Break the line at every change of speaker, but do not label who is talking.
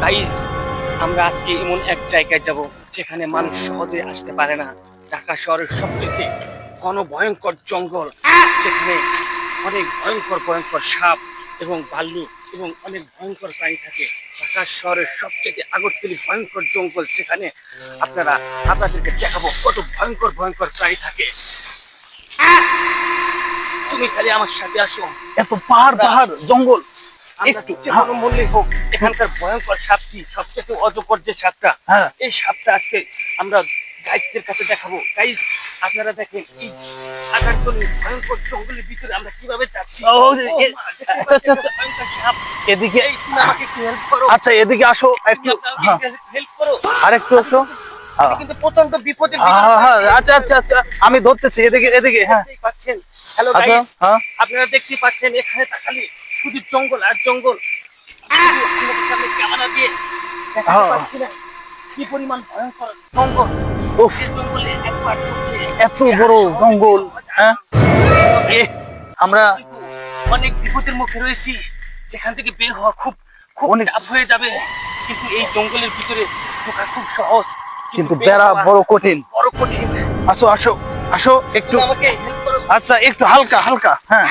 Guys, আমরা আজকে এমন এক জায়গায় যাব যেখানে মানুষ সহজে আসতে পারে না। ঢাকা শহরের সবচেয়ে ভয়ঙ্কর জঙ্গল, যেখানে অনেক ভয়ঙ্কর ভয়ঙ্কর সাপ এবং ভাল্লুক এবং অনেক ভয়ঙ্কর প্রাণী থাকে। ঢাকা শহরের সবচেয়ে আগরতলি ভয়ঙ্কর জঙ্গল, যেখানে আপনাদেরকে দেখাবো কত ভয়ঙ্কর ভয়ঙ্কর প্রাণী থাকে। তুমি খালি আমার সাথে আসো।
এত পাহাড় পাহাড় জঙ্গল
একটু যে কোনো মূল্যে হোক, এখানকার ভয়ঙ্কর সাপটি সবচেয়ে অজগর যে সাপটা,
হ্যাঁ
এই সাপটা আজকে আমরা গাইডদের কাছে দেখাবো। গাইস, আপনারা দেখেন এই আগারতলী ভয়ঙ্কর জঙ্গলের ভিতরে আমরা কিভাবে যাচ্ছি।
আচ্ছা আচ্ছা আচ্ছা
ভয়ঙ্কর সাপ।
এদিকে
এই তুমি আমাকে একটু হেল্প করো।
আচ্ছা এদিকে আসো একটু
হেল্প করো।
আর একটু আসো
আমি কিন্তু প্রচন্ড বিপদের
হ্যাঁ আচ্ছা আচ্ছা আচ্ছা আমি ধরতেছি এদিকে এদিকে হ্যাঁ
দেখতেই পাচ্ছেন। হ্যালো
আচ্ছা
গাইস,
হ্যাঁ
আপনারা দেখতেই পাচ্ছেন এখানে তাকালে শুধু জঙ্গল আর জঙ্গল। আপনাদের সামনে ক্যামেরা দিয়ে দেখাতে পারছি না কি পরিমাণ ভয়ঙ্কর জঙ্গল।
উফ
এই জঙ্গলে একবার ঢুকলে
এত বড় জঙ্গল হ্যাঁ আমরা
অনেক বিপদের মুখে রয়েছি, যেখান থেকে বের হওয়া খুব খুব
অনেক
টাফ হয়ে যাবে। কিন্তু এই জঙ্গলের ভিতরে ঢোকা খুব সহজ,
কিন্তু
বের
বেড়া
হওয়া
বড় কঠিন
কঠিন।
আসো আসো আসো একটু
তুমি আমাকে হেল্প করো।
আচ্ছা একটু হালকা হালকা হ্যাঁ